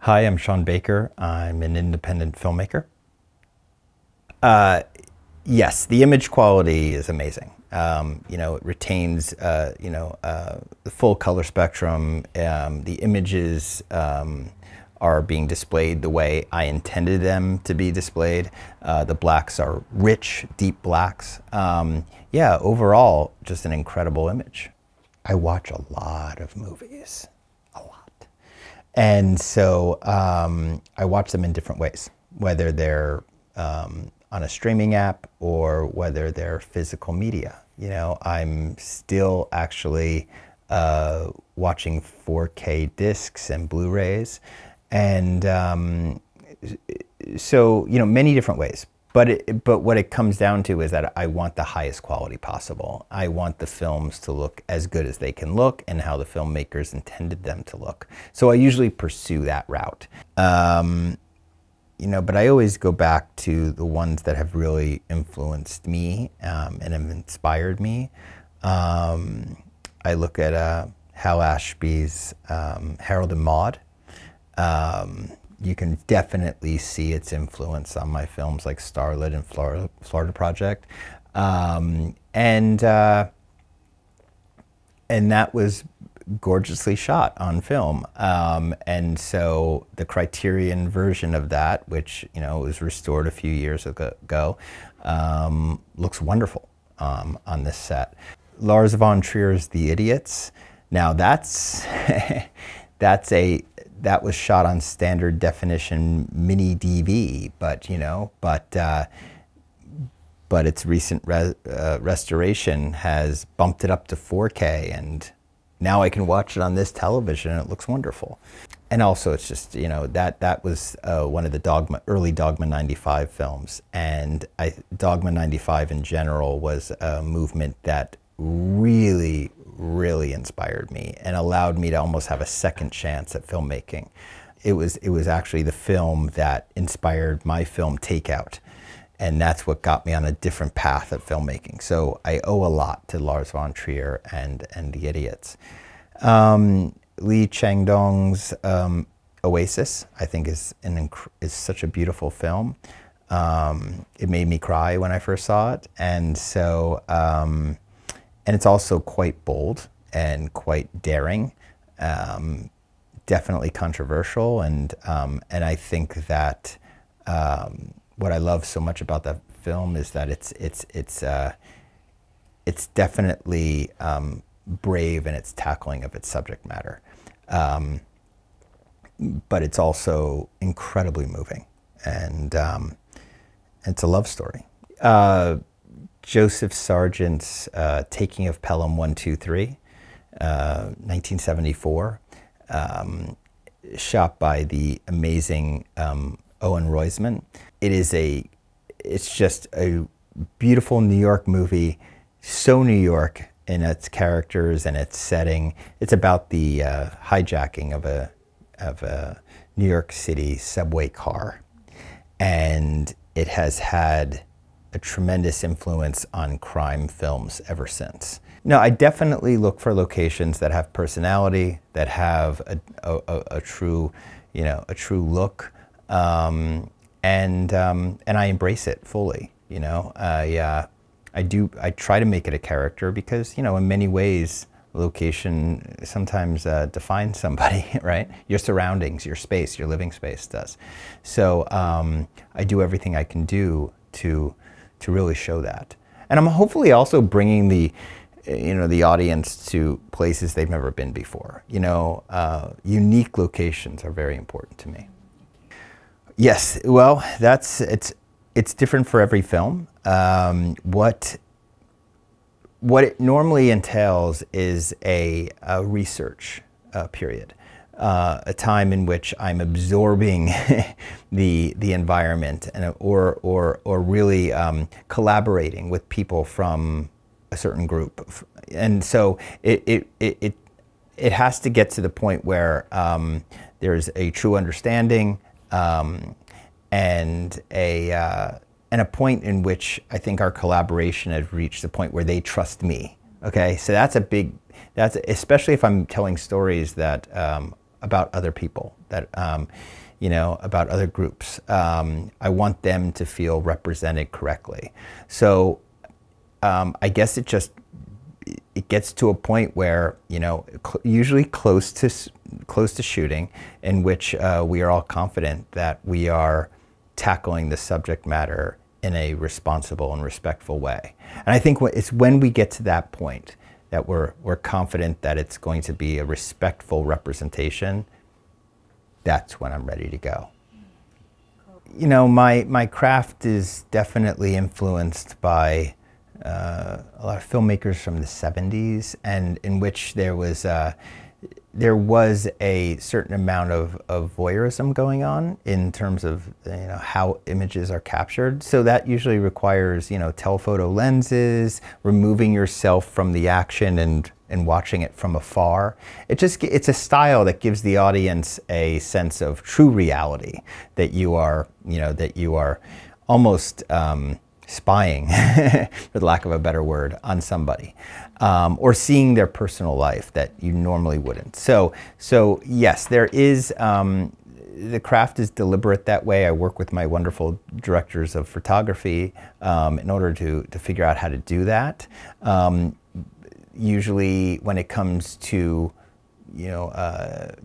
Hi, I'm Sean Baker. I'm an independent filmmaker. Yes, the image quality is amazing. It retains, the full color spectrum. The images are being displayed the way I intended them to be displayed. The blacks are rich, deep blacks. Yeah, overall, just an incredible image. I watch a lot of movies, a lot. And so I watch them in different ways, whether they're on a streaming app or whether they're physical media. I'm still actually watching 4K discs and Blu-rays, and so many different ways. But what it comes down to is that I want the highest quality possible. I want the films to look as good as they can look and how the filmmakers intended them to look. So I usually pursue that route. But I always go back to the ones that have really influenced me and have inspired me. I look at Hal Ashby's Harold and Maude. You can definitely see its influence on my films like Starlet and Florida Project. And that was gorgeously shot on film. And so the Criterion version of that, which was restored a few years ago, looks wonderful on this set. Lars von Trier's The Idiots. Now that's that was shot on standard definition mini DV, but its recent restoration has bumped it up to 4K, and now I can watch it on this television and it looks wonderful. And also it's just, that was one of the early Dogma 95 films, and Dogma 95 in general was a movement that really inspired me and allowed me to almost have a second chance at filmmaking. It was actually the film that inspired my film Takeout, and that's what got me on a different path of filmmaking. So I owe a lot to Lars von Trier and The Idiots. Lee Chang-dong's Oasis, I think, is such a beautiful film. It made me cry when I first saw it, and so and it's also quite bold and quite daring, definitely controversial, and I think that what I love so much about that film is that it's definitely brave in its tackling of its subject matter, but it's also incredibly moving, and it's a love story. Joseph Sargent's Taking of Pelham 123, 1974, shot by the amazing Owen Roizman. It's just a beautiful New York movie, so New York in its characters and its setting. It's about the hijacking of a New York City subway car, and it has had a tremendous influence on crime films ever since. No, I definitely look for locations that have personality, that have a true look, and I embrace it fully. I try to make it a character because in many ways location sometimes defines somebody, right? Your surroundings, your space, your living space does. So I do everything I can do to really show that. And I'm hopefully also bringing the audience to places they've never been before. Unique locations are very important to me. Yes, well, it's different for every film. What it normally entails is a research period. A time in which I'm absorbing the environment or really collaborating with people from a certain group, and so it has to get to the point where there's a true understanding and a point in which I think our collaboration has reached the point where they trust me. Okay, so that's especially if I'm telling stories that about other people, that about other groups. I want them to feel represented correctly. So I guess it gets to a point where, usually close to shooting, in which we are all confident that we are tackling the subject matter in a responsible and respectful way. And I think it's when we get to that point that we're confident that it's going to be a respectful representation, that's when I'm ready to go. My craft is definitely influenced by a lot of filmmakers from the 70s, and in which there was a certain amount of voyeurism going on in terms of how images are captured. So that usually requires telephoto lenses, removing yourself from the action and watching it from afar. It's a style that gives the audience a sense of true reality, that you are almost spying, for the lack of a better word, on somebody, or seeing their personal life that you normally wouldn't. So yes, there is, the craft is deliberate that way. I work with my wonderful directors of photography in order to figure out how to do that. Usually when it comes to,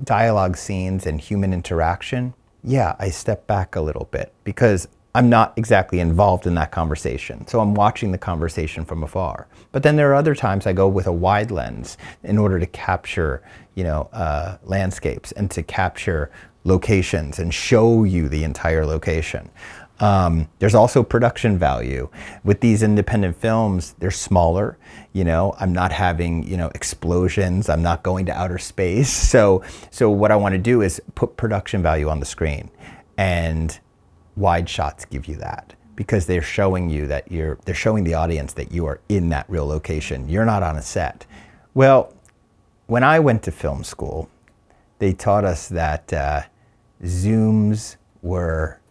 dialogue scenes and human interaction, yeah, I step back a little bit because I'm not exactly involved in that conversation. So I'm watching the conversation from afar. But then there are other times I go with a wide lens in order to capture, landscapes and to capture locations and show you the entire location. There's also production value. With these independent films, they're smaller. I'm not having, explosions. I'm not going to outer space. So what I want to do is put production value on the screen, and wide shots give you that, because they're showing you that they're showing the audience that you are in that real location. You're not on a set. Well, when I went to film school, they taught us that zooms were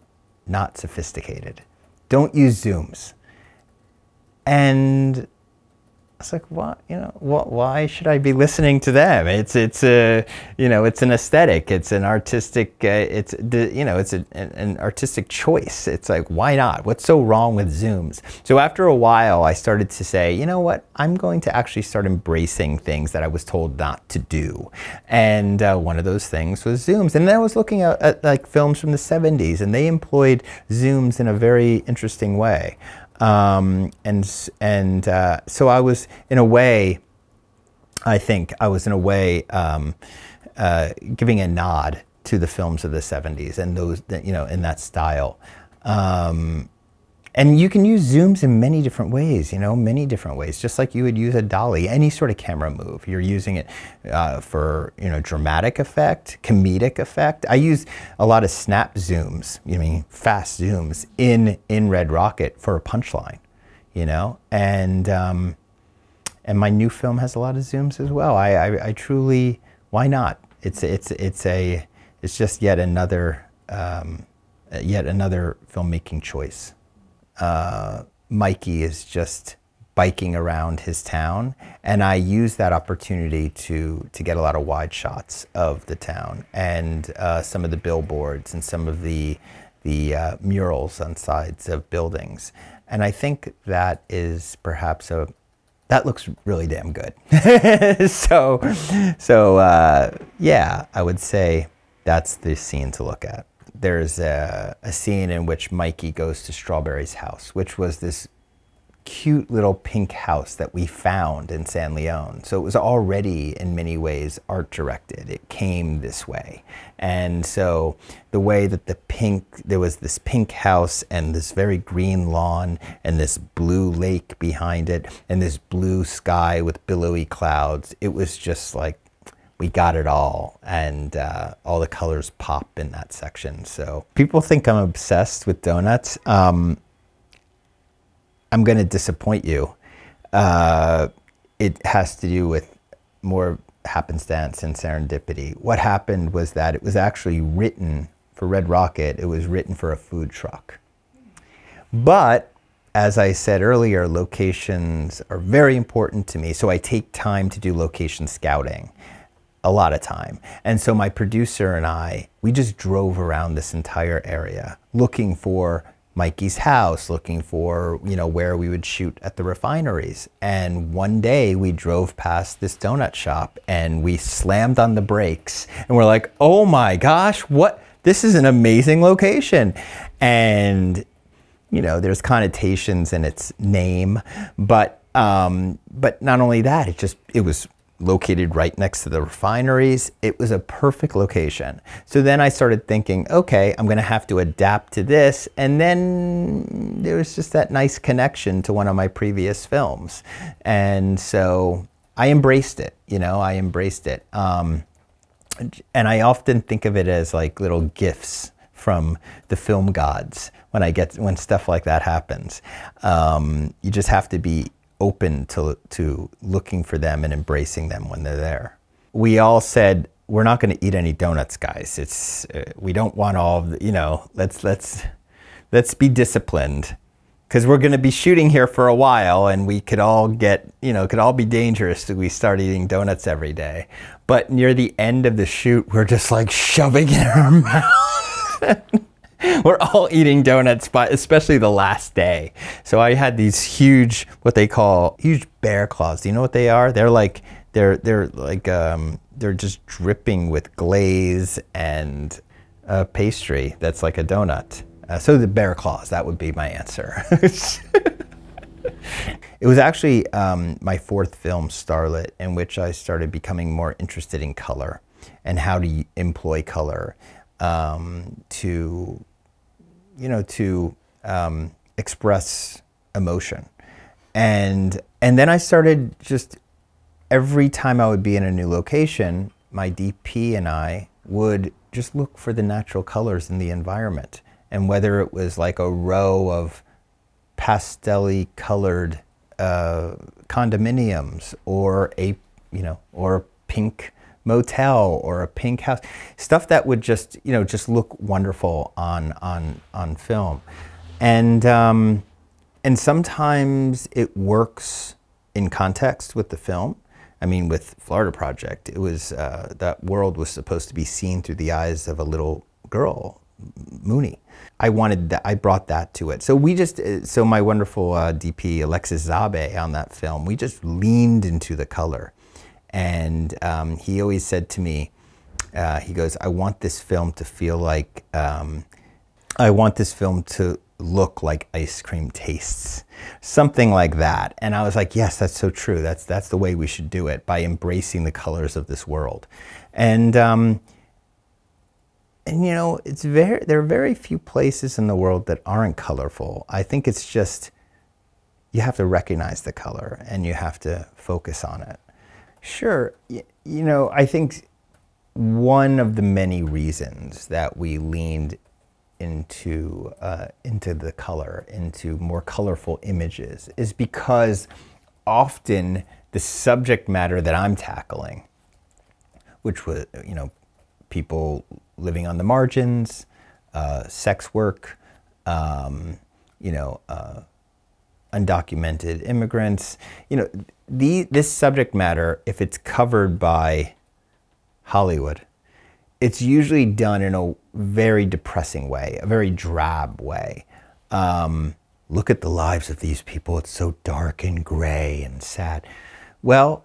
not sophisticated. Don't use zooms. And it's like, what? Why should I be listening to them? It's an aesthetic. It's an artistic. It's an artistic choice. It's like, why not? What's so wrong with zooms? So after a while, I started to say, you know what? I'm going to actually start embracing things that I was told not to do. And one of those things was zooms. And then I was looking at like films from the 70s, and they employed zooms in a very interesting way. So I was in a way, giving a nod to the films of the 70s and those that, in that style. And you can use zooms in many different ways, just like you would use a dolly, any sort of camera move. You're using it for, dramatic effect, comedic effect. I use a lot of snap zooms, fast zooms in Red Rocket for a punchline, and my new film has a lot of zooms as well. I truly, why not? It's just yet another filmmaking choice. Mikey is just biking around his town, and I use that opportunity to get a lot of wide shots of the town and some of the billboards and some of the murals on sides of buildings. And I think that is perhaps that looks really damn good. Yeah, I would say that's the scene to look at. There's a scene in which Mikey goes to Strawberry's house, which was this cute little pink house that we found in San Leone. So it was already in many ways art directed. It came this way. And so the way that there was this pink house and this very green lawn and this blue lake behind it and this blue sky with billowy clouds, it was just like, we got it all, and all the colors pop in that section. So people think I'm obsessed with donuts. I'm going to disappoint you. It has to do with more happenstance and serendipity. What happened was that it was actually written for Red Rocket. It was written for a food truck. But as I said earlier, locations are very important to me. So I take time to do location scouting. a lot of time. And so my producer and I, we just drove around this entire area looking for Mikey's house, looking for, you know, where we would shoot at the refineries. And one day we drove past this donut shop and we slammed on the brakes and we're like, oh my gosh, what? This is an amazing location. And, you know, there's connotations in its name, but not only that, it was located right next to the refineries. It was a perfect location. So then I started thinking, okay, I'm going to have to adapt to this. And then there was just that nice connection to one of my previous films. And so I embraced it, you know, I embraced it. And I often think of it as like little gifts from the film gods when stuff like that happens. You just have to be open to looking for them and embracing them when they're there. We all said, we're not going to eat any donuts, guys. It's we don't want all of the, you know, let's be disciplined, because we're going to be shooting here for a while and we could all get, you know, it could all be dangerous if we start eating donuts every day. But near the end of the shoot, we're just like shoving it in our mouth. We're all eating donuts, but especially the last day. So I had these huge, what they call huge bear claws. Do you know what they are? They're like, they're just dripping with glaze and pastry that's like a donut. So the bear claws, that would be my answer. It was actually my fourth film, Starlet, in which I started becoming more interested in color and how to employ color to express emotion. And then I started just, every time I would be in a new location, my DP and I would just look for the natural colors in the environment. And whether it was like a row of pastel-y colored condominiums, or a pink motel or a pink house, stuff that would just, you know, just look wonderful on film. And sometimes it works in context with the film. I mean, with Florida Project, it was, that world was supposed to be seen through the eyes of a little girl, Mooney. I wanted that, I brought that to it. So we just, so my wonderful DP, Alexis Zabe, on that film, we just leaned into the color. And he always said to me, he goes, I want this film to feel like, I want this film to look like ice cream tastes, something like that. And I was like, yes, that's so true. That's the way we should do it, by embracing the colors of this world. And you know, there are very few places in the world that aren't colorful. I think it's just, you have to recognize the color and you have to focus on it. Sure, you know, I think one of the many reasons that we leaned into the color, into more colorful images, is because often the subject matter that I'm tackling, which was, you know, people living on the margins, sex work, you know, undocumented immigrants, you know, this subject matter, if it's covered by Hollywood, it's usually done in a very depressing way, a very drab way. Look at the lives of these people. It's so dark and gray and sad. Well,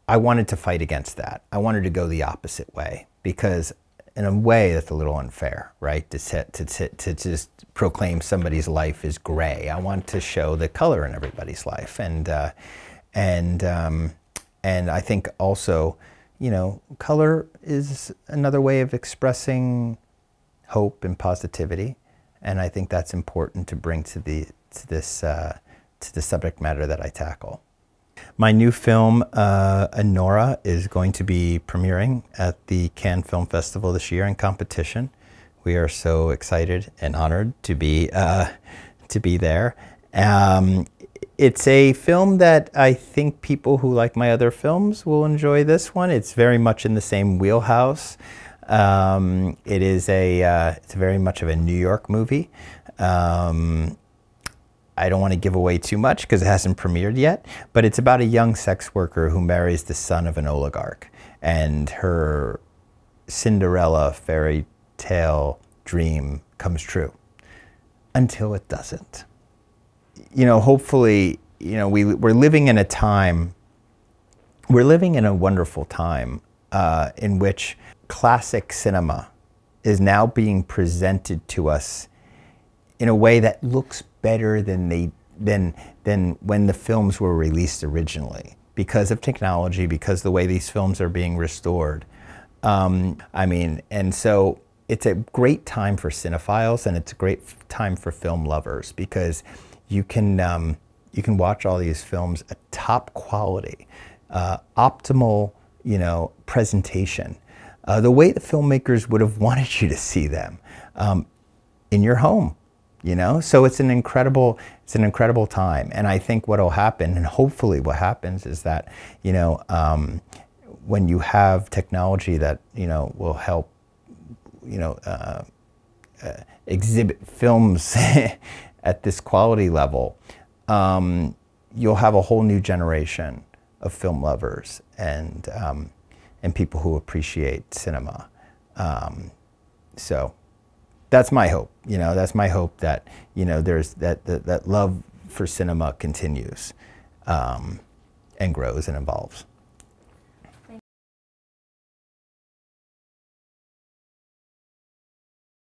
I wanted to fight against that. I wanted to go the opposite way, because in a way that's a little unfair, right? To just proclaim somebody's life is gray. I want to show the color in everybody's life. And I think also, you know, color is another way of expressing hope and positivity. And I think that's important to bring to the subject matter that I tackle. My new film, Anora, is going to be premiering at the Cannes Film Festival this year in competition. We are so excited and honored to be there. It's a film that I think people who like my other films will enjoy this one. It's very much in the same wheelhouse. It's very much of a New York movie. I don't want to give away too much because it hasn't premiered yet, but it's about a young sex worker who marries the son of an oligarch. and her Cinderella fairy tale dream comes true, until it doesn't. You know, hopefully, you know, we're living in a time, we're living in a wonderful time in which classic cinema is now being presented to us in a way that looks better than when the films were released originally, because of technology, because the way these films are being restored. I mean, and so it's a great time for cinephiles, and it's a great time for film lovers, because you can watch all these films at top quality, optimal, you know, presentation, the way the filmmakers would have wanted you to see them, in your home, you know. So it's an incredible time, and I think what will happen, and hopefully what happens, is that, you know, when you have technology that, you know, will help, you know, exhibit films at this quality level, you'll have a whole new generation of film lovers and people who appreciate cinema. So that's my hope. You know, that's my hope, that, you know, there's that love for cinema continues and grows and evolves.